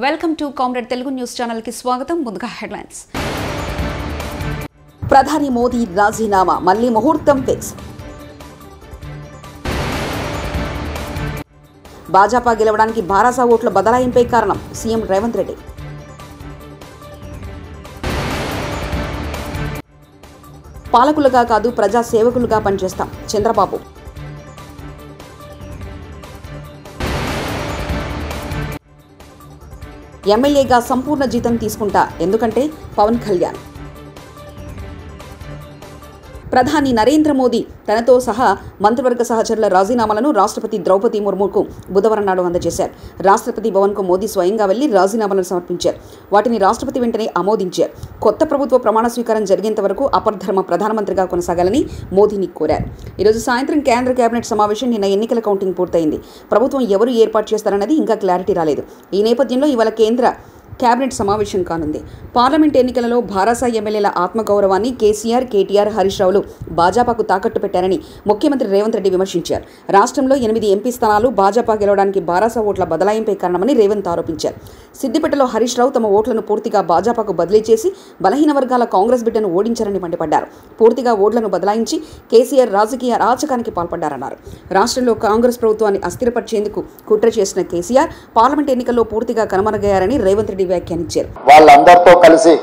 Welcome to comrade Telugu news channel కి స్వాగతం. ముందుగా హెడ్లైన్స్. ప్రధాని మోదీ రాజీనామా, మళ్లీ ముహూర్తం ఫిక్స్. భాజపా గెలవడానికి భారాసా ఓట్ల బదలాయింపే కారణం సీఎం రేవంత్ రెడ్డి. పాలకులుగా కాదు ప్రజా సేవకులుగా పనిచేస్తాం చంద్రబాబు. ఎమ్మెల్యేగా సంపూర్ణ జీతం తీసుకుంటా, ఎందుకంటే పవన్ కళ్యాణ్. ప్రధాని నరేంద్ర మోదీ తనతో సహా మంత్రివర్గ సహచరుల రాజీనామాలను రాష్ట్రపతి ద్రౌపది ముర్ముకు బుధవారం నాడు అందజేశారు. రాష్ట్రపతి భవన్కు మోదీ స్వయంగా వెళ్లి రాజీనామాలను సమర్పించారు. వాటిని రాష్ట్రపతి వెంటనే ఆమోదించారు. కొత్త ప్రభుత్వ ప్రమాణ స్వీకారం జరిగేంత వరకు అపర్ధర్మ ప్రధానమంత్రిగా కొనసాగాలని మోదీని కోరారు. ఈరోజు సాయంత్రం కేంద్ర కేబినెట్ సమావేశం, నిన్న ఎన్నికల కౌంటింగ్ పూర్తయింది. ప్రభుత్వం ఎవరు ఏర్పాటు చేస్తారన్నది ఇంకా క్లారిటీ రాలేదు. ఈ నేపథ్యంలో ఇవాళ కేంద్ర కేబినెట్ సమావేశం కానుంది. పార్లమెంట్ ఎన్నికలలో భారాసా ఎమ్మెల్యేల ఆత్మగౌరవాన్ని కేసీఆర్, కేటీఆర్, హరీష్ రావులు భాజపాకు తాకట్టు పెట్టారని ముఖ్యమంత్రి రేవంత్ రెడ్డి విమర్శించారు. రాష్ట్రంలో 8 ఎంపీ స్థానాలు భాజపా గెలవడానికి భారాసా ఓట్ల బదలాయింపే కారణమని రేవంత్ ఆరోపించారు. సిద్దిపేటలో హరీష్ రావు తమ ఓట్లను పూర్తిగా భాజపాకు బదిలీ చేసి బలహీన వర్గాల కాంగ్రెస్ బిడ్డను ఓడించారని మండిపడ్డారు. పూర్తిగా ఓట్లను బదలాయించి కేసీఆర్ రాజకీయ అరాచకానికి పాల్పడ్డారన్నారు. రాష్ట్రంలో కాంగ్రెస్ ప్రభుత్వాన్ని అస్థిరపరిచేందుకు కుట్ర చేసిన కేసీఆర్ పార్లమెంట్ ఎన్నికల్లో పూర్తిగా కనుమరుగయ్యారని రేవంత్ రెడ్డి వ్యాఖ్యానించారు. వాళ్ళందరితో కలిసి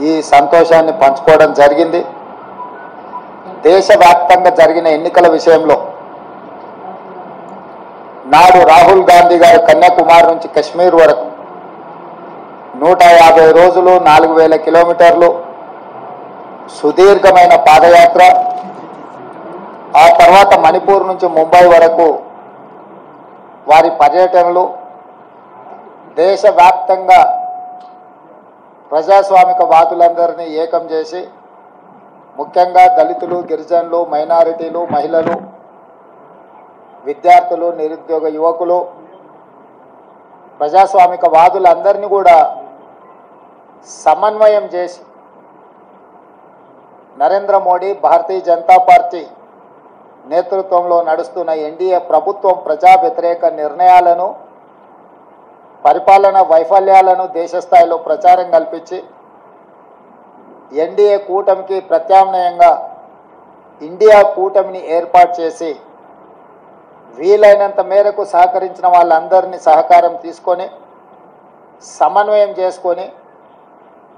ఈ సంతోషాన్ని పంచుకోవడం జరిగింది. దేశవ్యాప్తంగా జరిగిన ఎన్నికల విషయంలో నాడు రాహుల్ గాంధీ గారు కన్యాకుమారి నుంచి కశ్మీర్ వరకు 150 రోజులు 4000 కిలోమీటర్లు సుదీర్ఘమైన పాదయాత్ర, ఆ తర్వాత మణిపూర్ నుంచి ముంబై వరకు వారి పర్యటనలు, దేశవ్యాప్తంగా ప్రజాస్వామిక వాదులందరినీ ఏకం చేసి ముఖ్యంగా దళితులు, గిరిజనులు, మైనారిటీలు, మహిళలు, విద్యార్థులు, నిరుద్యోగ యువకులు, ప్రజాస్వామిక వాదులందరినీ కూడా సమన్వయం చేసి నరేంద్ర మోడీ, భారతీయ జనతా పార్టీ నేతృత్వంలో నడుస్తున్న ఎన్డీఏ ప్రభుత్వం ప్రజా వ్యతిరేక నిర్ణయాలను, పరిపాలన వైఫల్యాలను దేశ స్థాయిలో ప్రచారం కల్పించి ఎన్డీఏ కూటమికి ప్రత్యామ్నాయంగా ఇండియా కూటమిని ఏర్పాటు చేసి వీలైనంత మేరకు సహకరించిన వాళ్ళందరినీ సహకారం తీసుకొని సమన్వయం చేసుకొని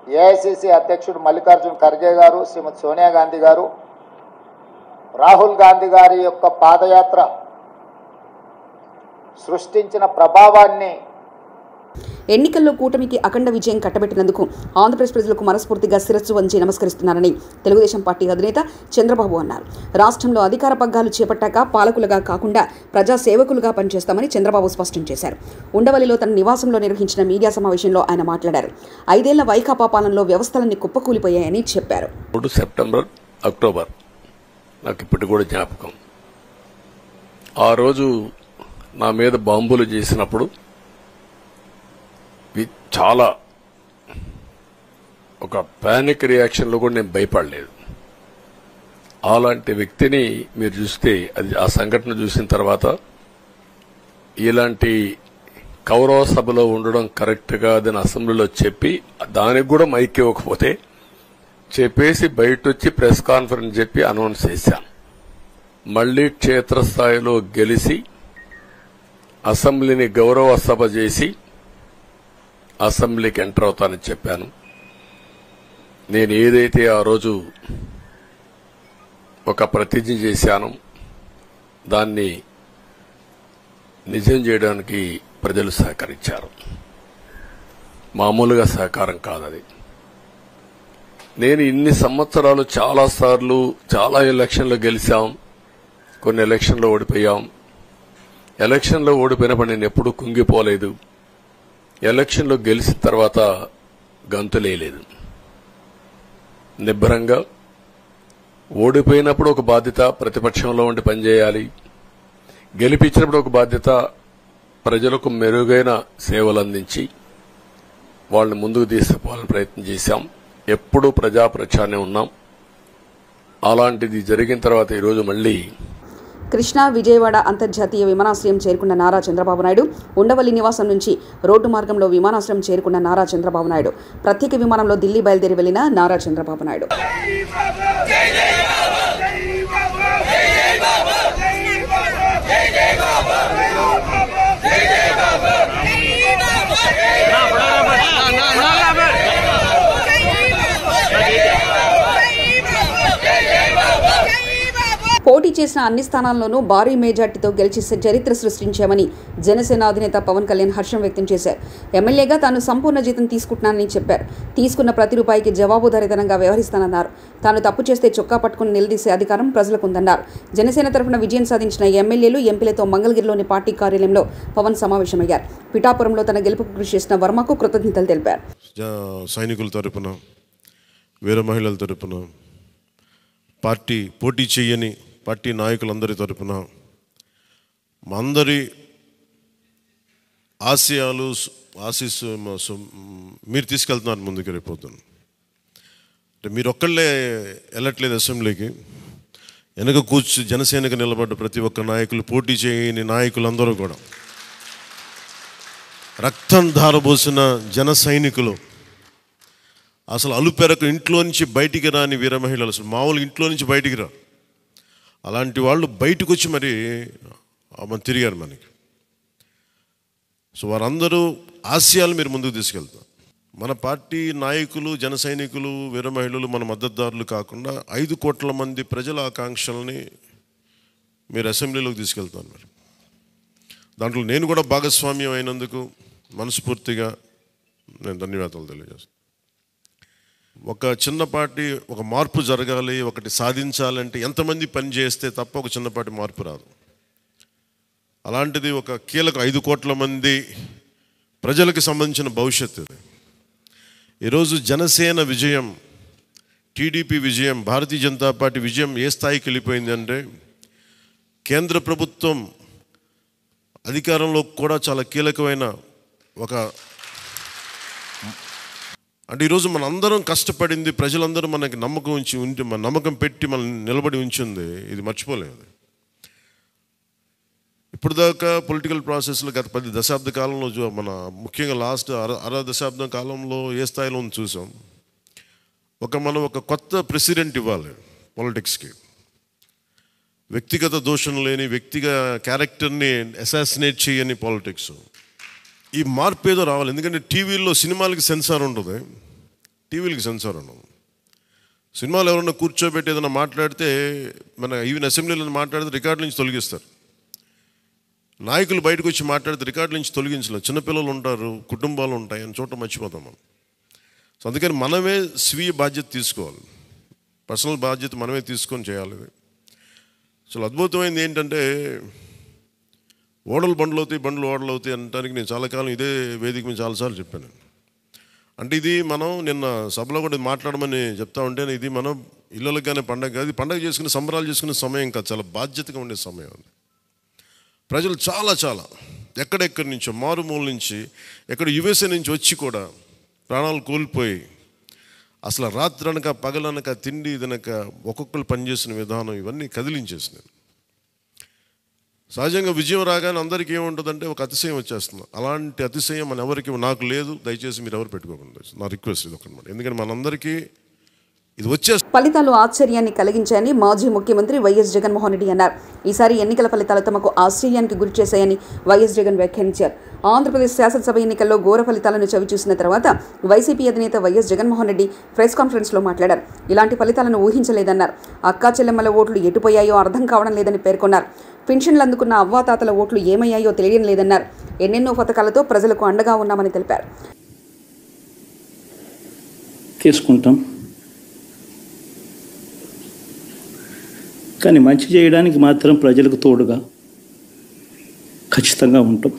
ఏఐసిసి అధ్యక్షుడు మల్లికార్జున్ ఖర్గే గారు, శ్రీమతి సోనియా గాంధీ గారు, రాహుల్ గాంధీ గారి యొక్క పాదయాత్ర సృష్టించిన ప్రభావాన్ని ఎన్నికల్లో కూటమికి అఖండ విజయం కట్టబెట్టినందుకు ఆంధ్రప్రదేశ్ ప్రజలకు మనస్ఫూర్తిగా శిరస్సు వంచి నమస్కరిస్తున్నారని తెలుగుదేశం పార్టీ అధినేత చంద్రబాబు అన్నారు. రాష్ట్రంలో అధికార పగ్గాలు చేపట్టాక పాలకులుగా కాకుండా ప్రజా సేవకులుగా పనిచేస్తామని చంద్రబాబు స్పష్టం చేశారు. ఉండవల్లిలో తన నివాసంలో నిర్వహించిన మీడియా సమావేశంలో ఆయన మాట్లాడారు. 5 ఏళ్ల వైకాపా పాలనలో వ్యవస్థలన్నీ కుప్పకూలిపోయాయని చెప్పారు. సెప్టెంబర్, అక్టోబర్ నాకు ఇప్పటి కూడా జ్ఞాపకం. ఆ రోజు నా మీద బాంబులు చేసినప్పుడు చాలా ఒక పానిక్ రియాక్షన్లో కూడా నేను భయపడలేదు. అలాంటి వ్యక్తిని మీరు చూస్తే, అది ఆ సంఘటన చూసిన తర్వాత ఇలాంటి కౌరవ సభలో ఉండడం కరెక్ట్ కాదని అసెంబ్లీలో చెప్పి దానికి కూడా మైక్ ఇవ్వకపోతే చెప్పేసి బయట వచ్చి ప్రెస్ కాన్ఫరెన్స్ చెప్పి అనౌన్స్ చేశాను. మళ్లీ క్షేత్రస్థాయిలో గెలిచి అసెంబ్లీని గౌరవ సభ చేసి అసెంబ్లీకి ఎంటర్ అవుతానని చెప్పాను. నేను ఏదైతే ఆ రోజు ఒక ప్రతిజ్ఞ చేశానో దాన్ని నిజం చేయడానికి ప్రజలు సహకరించారు. మామూలుగా సహకారం కాదది. నేను ఇన్ని సంవత్సరాలు చాలాసార్లు చాలా ఎలక్షన్లో గెలిచాం, కొన్ని ఎలక్షన్లో ఓడిపోయాం. ఎలక్షన్లో ఓడిపోయినప్పుడు నేను ఎప్పుడూ కుంగిపోలేదు. ఎలక్షన్లో గెలిచిన తర్వాత గంతులేయలేదు. నిబ్బరంగా ఓడిపోయినప్పుడు ఒక బాధ్యత ప్రతిపక్షంలో ఉండి పనిచేయాలి, గెలిపించినప్పుడు ఒక బాధ్యత ప్రజలకు మెరుగైన సేవలు అందించి వాళ్ళని ముందుకు తీసుకుపోవాలని ప్రయత్నం చేశాం. ఎప్పుడూ ప్రజాప్రచారనే ఉన్నాం. అలాంటిది జరిగిన తర్వాత ఈరోజు మళ్లీ కృష్ణా విజయవాడ అంతర్జాతీయ విమానాశ్రయం చేరుకున్న నారా చంద్రబాబు నాయుడు ఉండవల్లి నివాసం నుంచి రోడ్డు మార్గంలో విమానాశ్రయం చేరుకున్న నారా చంద్రబాబు నాయుడు ప్రత్యేక విమానంలో ఢిల్లీ బయలుదేరి వెళ్లిన నారా చంద్రబాబు నాయుడు పోటీ చేసిన అన్ని స్థానాల్లోనూ భారీ మెజార్టీతో గెలిచి చరిత్ర సృష్టించామని జనసేన అధినేత పవన్ కళ్యాణ్ హర్షం వ్యక్తం చేశారు. ఎమ్మెల్యేగా తాను సంపూర్ణ జీతం తీసుకుంటున్నానని చెప్పారు. తీసుకున్న ప్రతి రూపాయికి జవాబుదారీతనంగా వ్యవహరిస్తానన్నారు. తాను తప్పు చేస్తే చొక్కా పట్టుకుని నిలదీసే అధికారం ప్రజలకుందన్నారు. జనసేన తరఫున విజయం సాధించిన ఎమ్మెల్యేలు ఎంపీలతో మంగళగిరిలోని పార్టీ కార్యాలయంలో పవన్ సమావేశమయ్యారు. పిఠాపురంలో తన గెలుపుకు కృషి చేసిన వర్మకు కృతజ్ఞతలు తెలిపారు. సైనికుల తరపున వీర మహిళల తరపున పార్టీ పోటీ చేయని పార్టీ నాయకులందరి తరపున మా అందరి ఆశీస్సు మీరు తీసుకెళ్తున్నారు ముందుకు రేపోతున్నాను. అంటే మీరు ఒక్కళ్ళే వెళ్ళట్లేదు అసెంబ్లీకి. వెనక కూర్చు జనసేనకు నిలబడ్డ ప్రతి ఒక్క నాయకులు, పోటీ చేయని నాయకులందరూ కూడా, రక్తం ధారబోసిన జన సైనికులు, అసలు అలుపెరకు ఇంట్లో నుంచి బయటికి రాని వీర మహిళలు, అసలు మామూలుగా ఇంట్లో నుంచి బయటికి రా, అలాంటి వాళ్ళు బయటకు వచ్చి మరి తిరిగారు మనకి. సో వారందరూ ఆశయాలు మీరు ముందుకు తీసుకెళ్తారు. మన పార్టీ నాయకులు, జన సైనికులు, వీర మహిళలు, మన మద్దతుదారులు కాకుండా 5 కోట్ల మంది ప్రజల ఆకాంక్షల్ని మీరు అసెంబ్లీలోకి తీసుకెళ్తాను. మరి దాంట్లో నేను కూడా భాగస్వామ్యం అయినందుకు మనస్ఫూర్తిగా నేను ధన్యవాదాలు తెలియజేస్తాను. ఒక చిన్నపాటి ఒక మార్పు జరగాలి, ఒకటి సాధించాలంటే ఎంతమంది పని చేస్తే తప్ప ఒక చిన్నపాటి మార్పు రాదు. అలాంటిది ఒక కీలక 5 కోట్ల మంది ప్రజలకు సంబంధించిన భవిష్యత్తు. ఈరోజు జనసేన విజయం, టీడీపీ విజయం, భారతీయ జనతా పార్టీ విజయం ఏ స్థాయికి వెళ్ళిపోయిందంటే కేంద్ర ప్రభుత్వం అధికారంలో కూడా చాలా కీలకమైన ఒక, అంటే ఈరోజు మన అందరం కష్టపడింది, ప్రజలందరూ మనకి నమ్మకం పెట్టి మనం నిలబడి ఉంచింది, ఇది మర్చిపోలేదు. ఇప్పుడు దాకా పొలిటికల్ ప్రాసెస్లో గత 10 దశాబ్ద కాలంలో మన ముఖ్యంగా లాస్ట్ అర దశాబ్దం కాలంలో ఏ స్థాయిలో చూసాం. మనం ఒక కొత్త ప్రెసిడెంట్ ఇవ్వాలి పాలిటిక్స్కి. వ్యక్తిగత దోషం లేని, వ్యక్తిగత క్యారెక్టర్ని అసాసినేట్ చేయని పాలిటిక్స్. ఈ మార్పు ఏదో రావాలి. ఎందుకంటే టీవీల్లో సినిమాలకి సెన్సార్ ఉంటుంది, టీవీలకి సెన్సార్ ఉండదు. సినిమాలు ఎవరన్నా కూర్చోబెట్టి ఏదైనా మాట్లాడితే, మన ఈవెన్ అసెంబ్లీలో మాట్లాడితే రికార్డు నుంచి తొలగిస్తారు. నాయకులు బయటకు వచ్చి మాట్లాడితే రికార్డు నుంచి తొలగించలేదు. చిన్నపిల్లలు ఉంటారు, కుటుంబాలు ఉంటాయి, అని చోట మర్చిపోతాం మనం. సో అందుకని మనమే స్వీయ బాధ్యత తీసుకోవాలి, పర్సనల్ బాధ్యత మనమే తీసుకొని చేయాలి. అసలు అద్భుతమైనది ఏంటంటే బండ్లు ఓడలు అవుతాయి అనడానికి నేను చాలా కాలం ఇదే వేదిక మీద చాలాసార్లు చెప్పాను. అంటే ఇది మనం నిన్న సభలో కూడా మాట్లాడమని చెప్తా ఉంటే, ఇది మనం ఇళ్ళకి కానీ పండగ కాదు, పండగ చేసుకునే సంబరాలు చేసుకునే సమయం కాదు, చాలా బాధ్యతగా ఉండే సమయం. ప్రజలు చాలా ఎక్కడెక్కడి నుంచో, మారుమూల నుంచి, ఎక్కడ యుఎస్ఏ నుంచి వచ్చి కూడా ప్రాణాలు కోల్పోయి, అసలు రాత్రనక పగలనక తిండి తినక ఒక్కొక్కరు పనిచేసిన విధానం ఇవన్నీ కదిలించేసినాయి. సహజంగా విజయం రాగానే అందరికీ ఏముంటుందంటే ఒక అతిశయం వచ్చేస్తుంది. అలాంటి అతిశయం మన ఎవరికి, నాకు లేదు, దయచేసి మీరు ఎవరు పెట్టుకోకుండా, నా రిక్వెస్ట్ ఇది ఒకనమాట. ఎందుకంటే మనందరికీ ఇది వచ్చే ఫలితాలు ఆశ్చర్యాన్ని కలిగించాయని మాజీ ముఖ్యమంత్రి వైఎస్ జగన్మోహన్ రెడ్డి అన్నారు. ఈసారి ఎన్నికల ఫలితాలు తమకు ఆశ్చర్యానికి గురి చేశాయని వైఎస్ జగన్ వ్యాఖ్యానించారు. ఆంధ్రప్రదేశ్ శాసనసభ ఎన్నికల్లో ఘోర ఫలితాలను చవిచూసిన తర్వాత వైసీపీ అధినేత వైఎస్ జగన్మోహన్ రెడ్డి ప్రెస్ కాన్ఫరెన్స్లో మాట్లాడారు. ఇలాంటి ఫలితాలను ఊహించలేదన్నారు. అక్కా చెల్లెమ్మల ఓట్లు ఎటుపోయాయో అర్థం కావడం లేదని పేర్కొన్నారు. పెన్షన్లు అందుకున్న అవ్వాతాతల ఓట్లు ఏమయ్యాయో తెలియడం లేదన్నారు. ఎన్నెన్నో పథకాలతో ప్రజలకు అండగా ఉన్నామని తెలిపారు. తీసుకుంటాం, కానీ మంచి చేయడానికి మాత్రం ప్రజలకు తోడుగా ఖచ్చితంగా ఉంటాం.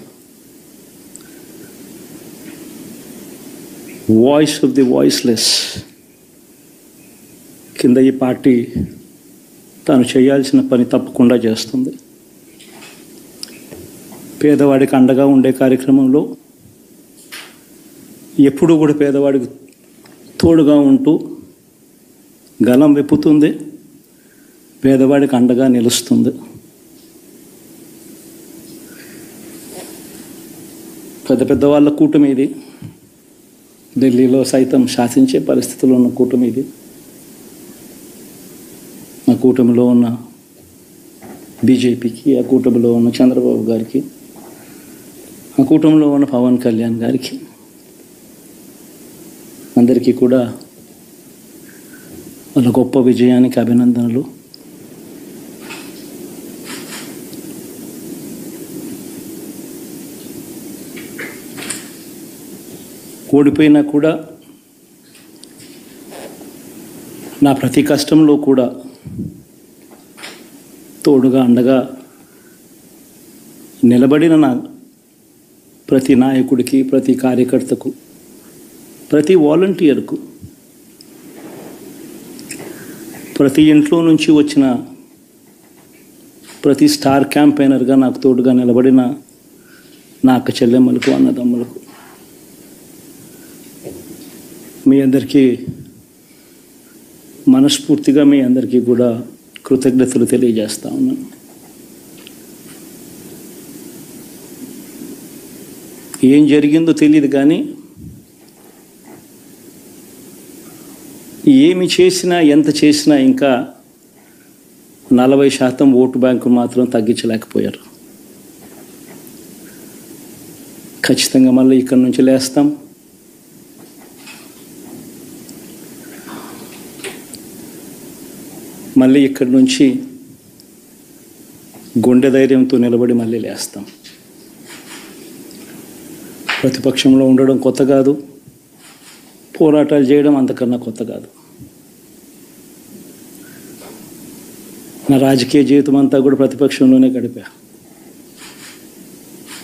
వాయిస్ ఆఫ్ ది వాయిస్లెస్ కింద ఈ పార్టీ తాను చేయాల్సిన పని తప్పకుండా చేస్తుంది. పేదవాడికి అండగా ఉండే కార్యక్రమంలో ఎప్పుడూ కూడా పేదవాడికి తోడుగా ఉంటూ గలం విప్పుతుంది, పేదవాడికి అండగా నిలుస్తుంది. పెద్ద పెద్ద వాళ్ళ కూటమి ఇది, ఢిల్లీలో సైతం శాసించే పరిస్థితుల్లో ఉన్న కూటమి ఇది. ఆ కూటమిలో ఉన్న బీజేపీకి, ఆ కూటమిలో ఉన్న చంద్రబాబు గారికి, ఆ కూటమిలో ఉన్న పవన్ కళ్యాణ్ గారికి అందరికీ కూడా వాళ్ళ గొప్ప విజయానికి అభినందనలు. ఓడిపోయినా కూడా నా ప్రతి కష్టంలో కూడా తోడుగా అండగా నిలబడిన నా ప్రతి నాయకుడికి, ప్రతి కార్యకర్తకు, ప్రతి వాలంటీర్కు, ప్రతి ఇంట్లో నుంచి వచ్చిన ప్రతి స్టార్ క్యాంపెయినర్గా నాకు తోడుగా నిలబడిన నా అక్క చెల్లెమ్మలకు, అన్నదమ్ములకు, మీ అందరికీ మనస్ఫూర్తిగా మీ అందరికీ కూడా కృతజ్ఞతలు తెలియజేస్తా ఉన్నాను. ఏం జరిగిందో తెలియదు కానీ ఏమి చేసినా, ఎంత చేసినా ఇంకా 40% ఓటు బ్యాంకు మాత్రం తగ్గించలేకపోయారు. ఖచ్చితంగా మళ్ళీ ఇక్కడి నుంచి లేస్తాం. మళ్ళీ ఇక్కడి నుంచి గుండె ధైర్యంతో నిలబడి మళ్ళీ లేస్తాం. ప్రతిపక్షంలో ఉండడం కొత్త కాదు, పోరాటాలు చేయడం అంతకన్నా కొత్త కాదు. నా రాజకీయ జీవితం అంతా కూడా ప్రతిపక్షంలోనే గడిపా,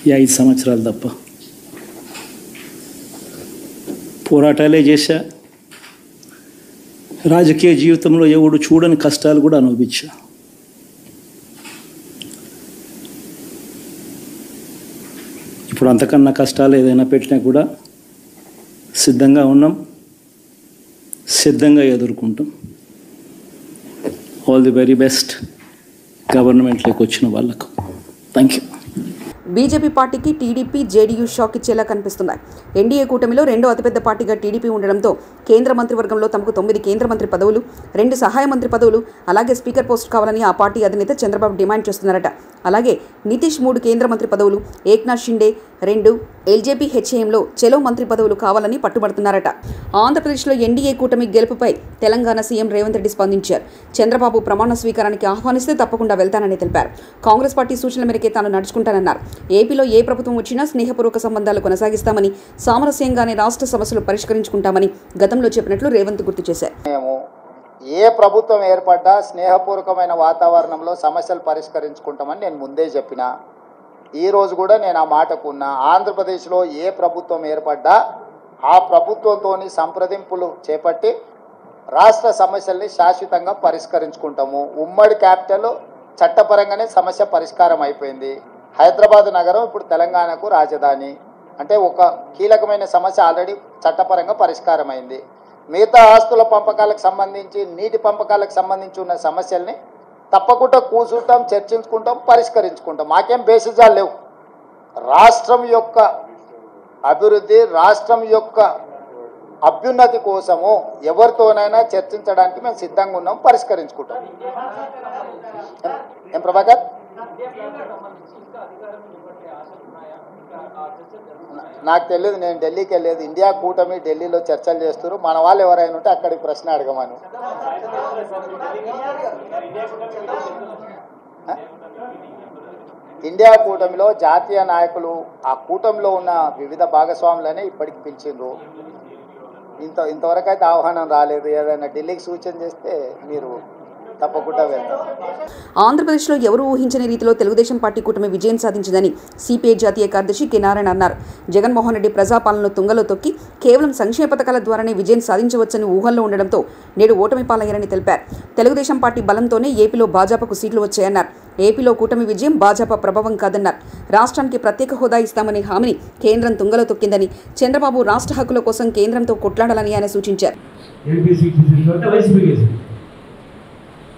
ఈ 5 సంవత్సరాలు తప్ప. పోరాటాలే చేశా. రాజకీయ జీవితంలో ఎవడు చూడని కష్టాలు కూడా అనుభవించా. ఇప్పుడు అంతకన్నా కష్టాలు ఏదైనా పెట్టినా కూడా సిద్ధంగా ఉన్నాం, సిద్ధంగా ఎదుర్కొంటాం. ఆల్ ది వెరీ బెస్ట్ గవర్నమెంట్లోకి వచ్చిన వాళ్ళకు. Thank you. బీజేపీ పార్టీకి టీడీపీ, జేడీయూ షాక్ ఇచ్చేలా కనిపిస్తున్నాయి. ఎన్డీఏ కూటమిలో రెండో అతిపెద్ద పార్టీగా టీడీపీ ఉండడంతో కేంద్ర మంత్రివర్గంలో తమకు 9 కేంద్ర మంత్రి పదవులు, 2 సహాయ మంత్రి పదవులు, అలాగే స్పీకర్ పోస్ట్ కావాలని ఆ పార్టీ అధినేత చంద్రబాబు డిమాండ్ చేస్తున్నారట. అలాగే నితీష్ 3 కేంద్ర మంత్రి పదవులు, ఏక్నాథ్ షిండే 2 ఎల్జేపీ హెచ్ఏఎంలో చెలో మంత్రి పదవులు కావాలని పట్టుబడుతున్నారట. ఆంధ్రప్రదేశ్లో ఎన్డీఏ కూటమి గెలుపుపై తెలంగాణ సీఎం రేవంత్ రెడ్డి స్పందించారు. చంద్రబాబు ప్రమాణ స్వీకారానికి ఆహ్వానిస్తే తప్పకుండా వెళ్తానని తెలిపారు. కాంగ్రెస్ పార్టీ సూచనల మేరకే తాను నడుచుకుంటానన్నారు. ఏపీలో ఏ ప్రభుత్వం వచ్చినా స్నేహపూర్వక సంబంధాలు కొనసాగిస్తామని, సామరస్యంగానే రాష్ట్ర సమస్యలు పరిష్కరించుకుంటామని గతంలో చెప్పినట్లు రేవంత్ గుర్తు చేశారు. ఏ ప్రభుత్వం ఏర్పడ్డా స్నేహపూర్వకమైన వాతావరణంలో సమస్యలు పరిష్కరించుకుంటామని నేను ముందే చెప్పిన. ఈరోజు కూడా నేను ఆ మాటకు ఉన్నా. ఆంధ్రప్రదేశ్లో ఏ ప్రభుత్వం ఏర్పడ్డా ఆ ప్రభుత్వంతో సంప్రదింపులు చేపట్టి రాష్ట్ర సమస్యల్ని శాశ్వతంగా పరిష్కరించుకుంటాము. ఉమ్మడి క్యాపిటల్ చట్టపరంగానే సమస్య పరిష్కారం అయిపోయింది. హైదరాబాద్ నగరం ఇప్పుడు తెలంగాణకు రాజధాని, అంటే ఒక కీలకమైన సమస్య ఆల్రెడీ చట్టపరంగా పరిష్కారం అయింది. మిగతా ఆస్తుల పంపకాలకు సంబంధించి, నీటి పంపకాలకు సంబంధించి ఉన్న సమస్యల్ని తప్పకుండా కూర్చుంటాం, చర్చించుకుంటాం, పరిష్కరించుకుంటాం. మాకేం బేసిజాలు లేవు. రాష్ట్రం యొక్క అభివృద్ధి, రాష్ట్రం యొక్క అభ్యున్నతి కోసము ఎవరితోనైనా చర్చించడానికి మేము సిద్ధంగా ఉన్నాం, పరిష్కరించుకుంటాం. ఏం ప్రభాకర్? నాకు తెలియదు, నేను ఢిల్లీకి వెళ్ళలేదు. ఇండియా కూటమి ఢిల్లీలో చర్చలు చేస్తారు. మన వాళ్ళు ఎవరైనా ఉంటే అక్కడికి ప్రశ్న అడగమను. ఇండియా కూటమిలో జాతీయ నాయకులు, ఆ కూటమిలో ఉన్న వివిధ భాగస్వాములనే ఇప్పటికి పిలిచిండ్రు. ఇంతవరకు అయితే ఆహ్వానం రాలేదు. ఏదైనా ఢిల్లీకి సూచన చేస్తే మీరు తప్పకుండా వెళ్తారు. ఆంధ్రప్రదేశ్లో ఎవరూ ఊహించని రీతిలో తెలుగుదేశం పార్టీ కూటమి విజయం సాధించిందని సిపిఐ జాతీయ కార్యదర్శి కె నారాయణ అన్నారు. జగన్మోహన్ రెడ్డి ప్రజాపాలనను తుంగలో తొక్కి కేవలం సంక్షేమ పథకాల ద్వారానే విజయం సాధించవచ్చని ఊహల్లో ఉండడంతో నేడు ఓటమి పాలయ్యారని తెలిపారు. తెలుగుదేశం పార్టీ బలంతోనే ఏపీలో భాజపాకు సీట్లు వచ్చాయన్నారు. ఏపీలో కూటమి విజయం భాజపా ప్రభావం కాదన్నారు. రాష్ట్రానికి ప్రత్యేక హోదా ఇస్తామనే హామీని కేంద్రం తుంగలో తొక్కిందని, చంద్రబాబు రాష్ట్ర హక్కుల కోసం కేంద్రంతో కొట్లాడాలని ఆయన సూచించారు.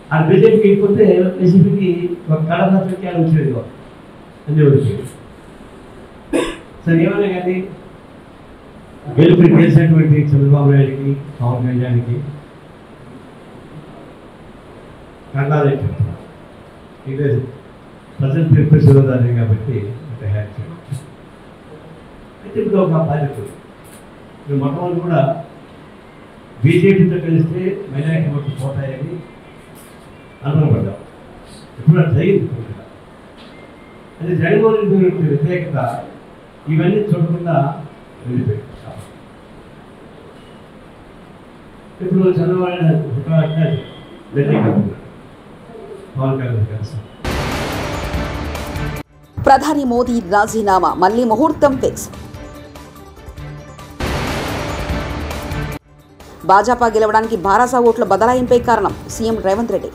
ఆ బీజేపీకి వెళ్ళిపోతే వైసీపీకి ఒక కళాత్మక వచ్చేది. సరే ఏమైనా కానీ గెలుపుని చేసినటువంటి చంద్రబాబు నాయుడికి పవన్ కళ్యాణ్కి కండాలి చెప్తున్నారు. ఇది ప్రజెంట్ ప్రిపేర్ చదువుతారు కాబట్టి హ్యాక్ చేయడం. అయితే ఇప్పుడు ఒక బాధ్యత ఇప్పుడు మొట్టమొదటి కూడా బీజేపీతో కలిస్తే మైనారిటీ ఓట్లు పోతాయని అనుకునపడ్డాం. ఇప్పుడు అది జరిగింది. అది జగన్మోహన్ రెడ్డి వ్యతిరేకత ఇవన్నీ చూడకుండా వెళ్ళిపోయింది. ఇప్పుడు చంద్రబాబు పవన్ కళ్యాణ్ కలిసి ప్రధాని మోదీ రాజీనామా మళ్లీ ముహూర్తం ఫిక్స్. భాజపా గెలవడానికి భారాసా ఓట్ల బదలాయింపై కారణం సీఎం రేవంత్ రెడ్డి.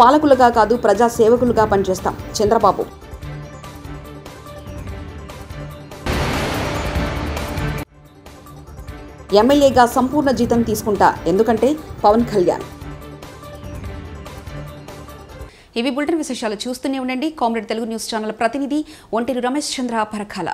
పాలకులుగా కాదు ప్రజా సేవకులుగా పనిచేస్తాం చంద్రబాబు. ఎమ్మెల్యేగా సంపూర్ణ జీతం తీసుకుంటా ఎందుకంటే పవన్ కళ్యాణ్. ఇవి బులెటిన్ విశేషాలు. చూస్తూనే ఉండండి కామ్రేడ్ తెలుగు న్యూస్ ఛానల్ ప్రతినిధి ఒంటేరు రమేష్ చంద్ర పరకాల.